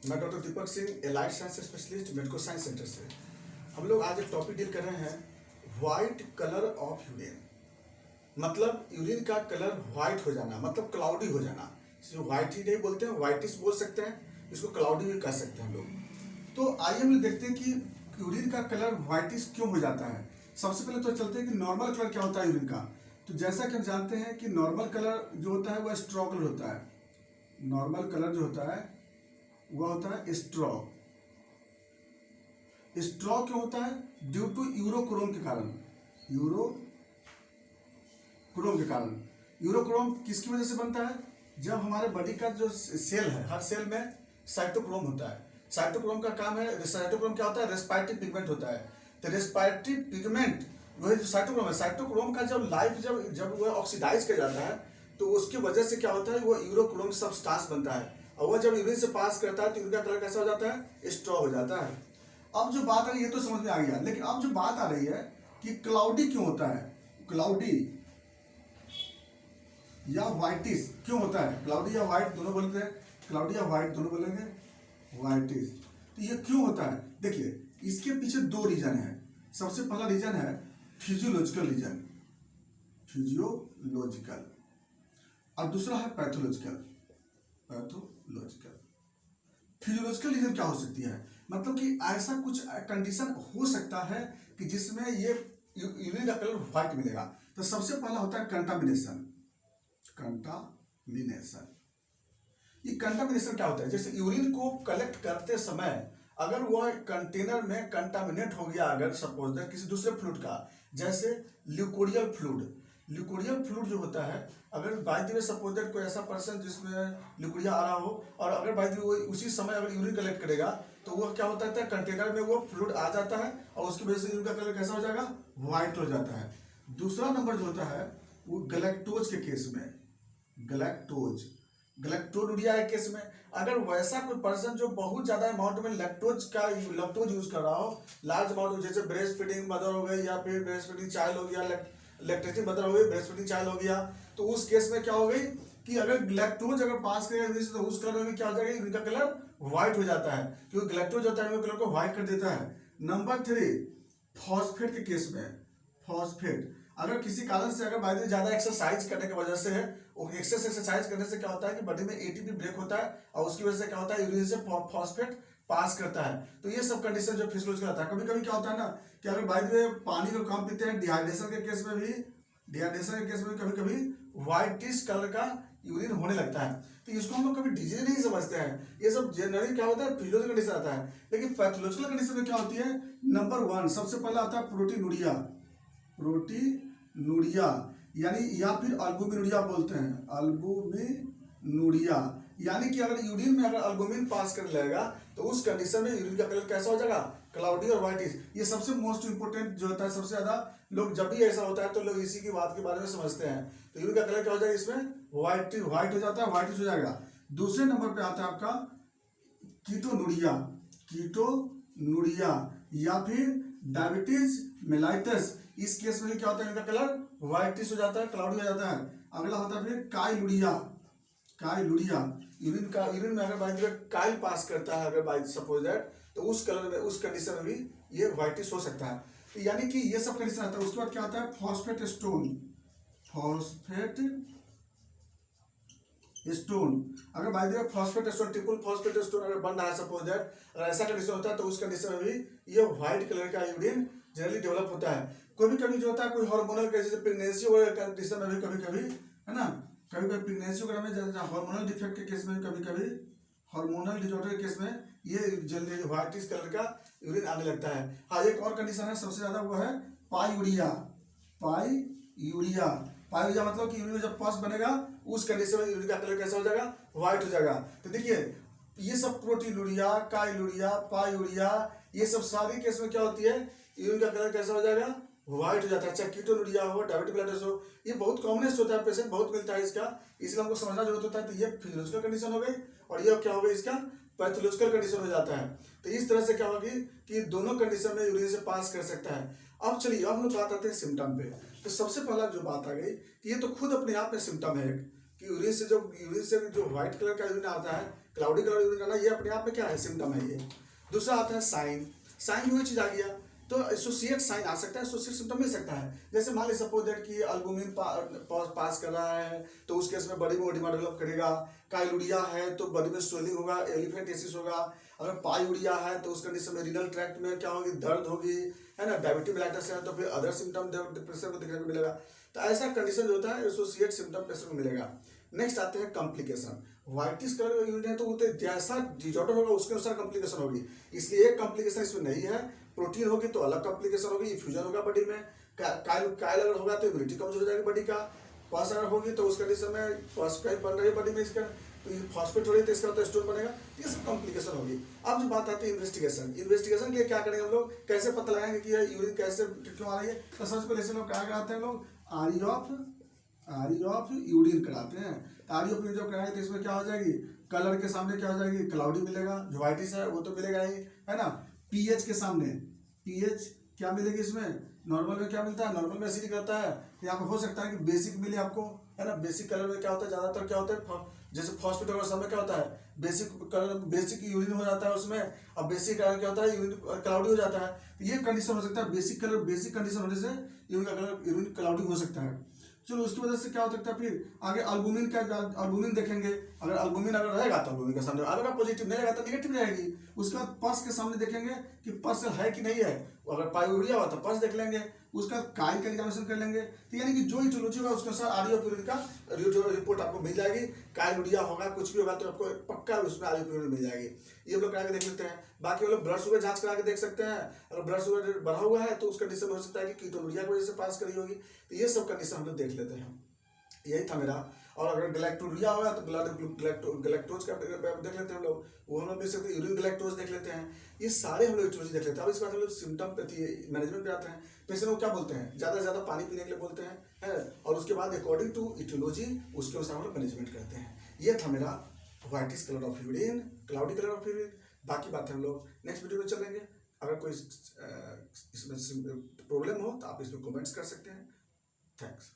मैं doctor Deepak Singh, allied science specialist, medico science centre से। हम लोग आज एक टॉपिक डील कर रहे हैं, वाइट कलर ऑफ यूरिन। मतलब यूरिन का कलर वाइट हो जाना, मतलब क्लाउडी हो जाना। इसको वाइट ही नहीं बोलते हैं, वाइटिश बोल सकते हैं, इसको क्लाउडी भी कह सकते हैं हम लोग। तो आइए हम लोग देखते हैं कि यूरिन का कलर वाइटिश क्यों हो जाता है। सबसे पहले तो चलते हैं कि नॉर्मल कलर क्या होता है यूरिन का। तो जैसा कि हम जानते हैं कि नॉर्मल कलर जो होता है वह स्ट्रॉ कलर होता है। नॉर्मल कलर जो होता है वह होता है स्ट्रॉ। स्ट्रॉ क्यों होता है? ड्यू टू यूरोक्रोम के कारण। यूरोक्रोम के कारण। यूरोक्रोम किसकी वजह से बनता है? जब हमारे बॉडी का जो सेल है, हर सेल में साइटोक्रोम होता है। साइटोक्रोम का काम है, साइटोक्रोम क्या होता है? रेस्पिरेटरी पिगमेंट होता है। तो रेस्पिरेटरी पिगमेंट वह जो साइटोक्रोम है, साइटोक्रोम का जब लाइफ जब वह ऑक्सीडाइज कर जाता है तो उसकी वजह से क्या होता है, वो यूरोक्रोम सब्सटेंस बनता है। और वह जब यूरिन से पास करता है तो यूरिन का कलर कैसा हो जाता है? स्ट्रॉ हो जाता है। अब जो बात आ रही है, ये तो समझ में आ गया, लेकिन अब जो बात आ रही है कि क्लाउडी क्यों होता है, क्लाउडी या व्हाइटिश क्यों होता है। क्लाउडी या व्हाइट दोनों बोलते हैं, क्लाउडी या व्हाइट दोनों बोलेंगे, व्हाइटिश। तो ये क्यों होता है? देखिए, इसके पीछे दो रीजन है। सबसे पहला रीजन है फिजियोलॉजिकल रीजन, फिजियोलॉजिकल, और दूसरा है पैथोलॉजिकल। पैथोलॉजिकल फिजियोलॉजिकल रीजन क्या हो सकती है? मतलब कि ऐसा कुछ कंडीशन हो सकता है कि जिसमें ये यूरिन का कलर व्हाइट मिलेगा। तो सबसे पहला होता है कंटामिनेशन। कंटामिनेशन, ये कंटामिनेशन क्या होता है? जैसे यूरिन को कलेक्ट करते समय अगर वह कंटेनर में कंटामिनेट हो गया, अगर सपोज दैट किसी दूसरे फ्लूइड का, जैसे ल्यूकोरियल फ्लूइड। ल्यूकोरियल फ्लूइड जो होता है, अगर by the way suppose that कोई ऐसा पर्सन जिसमें ल्यूकोरिया आ रहा हो, और अगर बाय द वे उसी समय अगर यूरिन कलेक्ट करेगा तो वह क्या होता है, कंटेनर में वो फ्लूइड आ जाता है और उसकी वजह से यूरिन का कलर कैसा हो जाएगा? व्हाइट हो जाता है। दूसरा नंबर जो होता है वो गैलेक्टोज के केस में, गैलेक्टोनुरिया के केस में, अगर वैसा कोई पर्सन जो बहुत ज्यादा अमाउंट में लैक्टोज यूज कर रहा हो, लार्ज अमाउंट, जैसे ब्रेस्ट फीडिंग मदर हो गई, या फिर ब्रेस्ट फीडिंग चाइल्ड हो गया, लैक्टेटिंग मदर हो गई, ब्रेस्ट फीडिंग चाइल्ड हो गया, तो उस केस में क्या हो गई कि अगर लैक्टोज अगर पास करेगा तो उस कलर में क्या हो जाएगा? इनका कलर व्हाइट हो जाता है, क्योंकि लैक्टोज होता है कलर को व्हाइट कर देता है। नंबर 3, फॉस्फेट के केस में। फॉस्फेट अगर किसी कारण से, अगर बाय द वे ज्यादा एक्सरसाइज करने की वजह से है, एक्सरसाइज करने से क्या होता है कि बॉडी में एटीपी ब्रेक होता है और उसकी वजह से क्या होता है, यूरिन से फॉस्फेट पास करता है। तो ये सब कंडीशन जो फिजियोलॉजिकल आता है। कभी कभी क्या होता है ना कि अगर बाय द वे पानी को कम पीते हैं, डिहाइड्रेशन के केस में कभी कभी व्हाइटिश कलर का यूरिन होने लगता है। तो इसको हम लोग कभी डिजीज नहीं समझते हैं, ये सब जनरली क्या होता है, फिजियोलॉजिकल कंडीशन आता है। लेकिन पैथोलॉजिकल कंडीशन में क्या होती है? नंबर 1 सबसे पहला आता है प्रोटीनूरिया। प्रोटीनूरिया यानी, या फिर अल्बुमिनूरिया बोलते हैं, अल्बुमिनूरिया। यानी कि अगर यूरिन में अगर अल्बुमिन पास करने लगेगा तो उस कंडीशन में यूरिन का कलर कैसा हो जाएगा? क्लाउडी और व्हाइटिश। ये सबसे मोस्ट इंपोर्टेंट जो होता है, सबसे ज्यादा लोग जब भी ऐसा होता है तो लोग इसी की बात के बारे में समझते हैं। तो यूरिन का कलर क्या हो जाएगा? इसमें व्हाइट हो जाता है, व्हाइटिश हो जाएगा। दूसरे नंबर पे आता है आपका कीटोनूरिया, कीटोनूरिया, या फिर डायबिटीज मेलाइटस। इस केस में क्या होता है? इनका कलर व्हाइटिश हो जाता है, क्लाउडी हो जाता है। अगला होता है फिर काइलूरिया। यूरिन में अगर बाय द वे काइल पास करता है, अगर बाय सपोज दैट, तो उस कलर में, उस कंडीशन में भी ये व्हाइटिश हो सकता है। तो यानी कि ये सब कंडीशन आता है। उसके बाद क्या आता है? Phosphate stone. अगर by the way phosphate stone, triple phosphate stone अगर बन रहा है सपोज दैट, अगर ऐसा कंडीशन होता है तो उस कंडीशन में भी ये व्हाइट कलर का यूरिन जनरली डेवलप होता है। कभी कभी जो होता है कोई हार्मोनल के, जैसे प्रेगनेंसी वगैरह कंडीशन में भी कभी कभी, है ना, कभी कभी प्रेगनेंसी वगैरह में हार्मोनल डिफेक्ट के केस में, कभी कभी हार्मोनल डिसऑर्डर के केस में ये जनरली व्हाइटिश कलर का यूरिन आने लगता है। हाँ, एक और कंडीशन है सबसे ज्यादा, वो है पायूरिया। पायूरिया मतलब कि यूरिन में जब पस बनेगा उस कंडीशन में यूरिन का कलर कैसा हो जाएगा? व्हाइट हो जाएगा। तो देखिए, ये सब प्रोटीनूरिया, काइलूरिया, पायूरिया, ये सब सारी केस में क्या होती है? यूरिन का कलर कैसा हो जाएगा? व्हाइट हो जाता है। चाहे कीटोनूरिया हो, डायबिटिक मेलाइटस हो, ये बहुत कॉमनेस्ट होता है, पेशेंट बहुत मिलता है इसका, इसलिए हमको समझना जरूरत होता है। तो ये फिजियोलॉजिकल कंडीशन हो गई, और ये क्या हो गई? इसका पैथोलॉजिकल कंडीशन हो जाता है। तो इस तरह से क्या होगी कि दोनों कंडीशन में यूरिन से पास कर सकता है। अब चलिए, अब हम लोग बात आते हैं सिम्टम पे। तो सबसे पहला जो बात आ गई कि ये तो खुद अपने आप में सिम्टम है कि यूरिन से जो व्हाइट कलर का यूरिन आता है, क्लाउडी कलर यूरिन आना, ये अपने आप में क्या है, सिम्टम है ये। दूसरा आता है साइन, साइन वही चीज आ गया, तो एसोसिएट साइन आ सकता है, एसोसिएट सिम्टम मिल सकता है। जैसे मान ली सपोज दैट कि अल्बुमिन पास कर रहा है तो उस केस में बॉडी में ओडिमा डेवलप करेगा। काइलुरिया है तो बॉडी में स्वेलिंग होगा, एलिफेंटेसिस होगा। अगर पायूरिया है तो उस कंडीशन में रीनल ट्रैक्ट में क्या होगी, दर्द होगी, है ना। डायबिटिक मेलाइटिस है तो फिर अदर सिम्टम डिप्रेशन को देखने को मिलेगा। तो ऐसा कंडीशन जो होता है एसोसिएट सिम्टम पेशेंट को मिलेगा। नेक्स्ट आते हैं कॉम्प्लिकेशन। व्हाइटिश कलर यूरिन है तो वो जैसा डिजॉर्डर होगा उसके अनुसार कॉम्प्लिकेशन होगी, इसलिए एक कॉम्प्लिकेशन इसमें नहीं है। प्रोटीन होगी तो अलग कॉम्प्लिकेशन होगी, इफ्यूजन होगा बॉडी में। कायल अगर होगा तो इम्यूनिटी कमजोर हो जाएगी बॉडी का। पस अगर होगी तो उस कंडीशन में पस बन रही है बॉडी में, इसका तो फॉस्फेट हो रही है तो इसका तो स्टोन बनेगा, ये सब कॉम्प्लिकेशन होगी। अब जो बात आती है इन्वेस्टिगेशन, इन्वेस्टिगेशन के लिए क्या करेंगे हम लोग, कैसे पता लगाएंगे कि यूरिन कैसे क्यों आ रही है। तो सबसे पहले से लोग क्या कराते हैं, लोग आरी ऑफ यूरिन कराते हैं। आरी ऑफ यूरिन जब कराएंगे तो इसमें क्या हो जाएगी, कलर के सामने क्या हो जाएगी, क्लाउडी मिलेगा, जो व्हाइटिश है वो तो मिलेगा ही, है ना। पीएच के सामने पीएच क्या मिलेगी, इसमें नॉर्मल में क्या मिलता है, नॉर्मल में एसिडिक रहता है। यहाँ पे हो सकता है कि बेसिक मिले आपको, है ना। बेसिक कलर में क्या होता है, ज्यादातर क्या होता है, जैसे फॉस्फेट और सब में क्या होता है, बेसिक कलर बेसिक यूरिन हो जाता है उसमें, और बेसिक कलर क्या होता है, यूरिन क्लाउडी हो जाता है। ये कंडीशन हो सकता है, बेसिक कलर बेसिक कंडीशन होने से यूरिन का कलर यूरिन क्लाउडी हो सकता है। चलो उसकी वजह से क्या हो सकता है, फिर आगे अल्बुमिन का, अल्बुमिन देखेंगे। अगर अल्बुमिन अगर रहेगा तो अल्बुमिन के सामने अगर पॉजिटिव नहीं रहेगा तो नेगेटिव रहेगी। उसके बाद पस के सामने देखेंगे कि पस है कि नहीं है, अगर पायूरिया हुआ तो पस देख लेंगे। उसका काइल का एग्जामिनेशन कर लेंगे। तो यानी कि जो इटियोलॉजी होगा उसके अनुसार आरियो यूरिन का रिपोर्ट आपको मिल जाएगी। काइलुरिया होगा कुछ भी होगा तो आपको पक्का उसमें आरियो यूरिन मिल जाएगी। ये हम लोग करा के देख लेते हैं। बाकी हम लोग ब्लड शुगर जांच करा के देख सकते हैं। अगर ब्लड शुगर बढ़ा हुआ है तो उस कंडीशन में हो सकता है कि कीटोलुरिया की वजह से पास करी होगी। तो ये सब कंडीशन हम लोग देख लेते हैं। यही था मेरा। और अगर गैलेक्टोरिया होगा तो गैलेक्टोज का देख लेते हैं हम लोग, वो हम लोग देख सकते हैं। यूरिन गैलेक्टोज देख लेते हैं। ये सारे हम लोग इटियोलॉजी देख लेते हैं। अब इसके बाद हम लोग सिम्टम मैनेजमेंट पे आते हैं। पेशेंट को क्या बोलते हैं, ज़्यादा से ज़्यादा पानी पीने के लिए बोलते हैं, है। और उसके बाद अकॉर्डिंग टू इटियोलॉजी उसके अनुसार हम लोग मैनेजमेंट करते हैं। ये था मेरा whitish colour of urine, cloudy colour of urine. बाकी बातें हम लोग नेक्स्ट वीडियो में चलेंगे। अगर कोई इसमें प्रॉब्लम हो तो आप इसमें कमेंट्स कर सकते हैं। थैंक्स।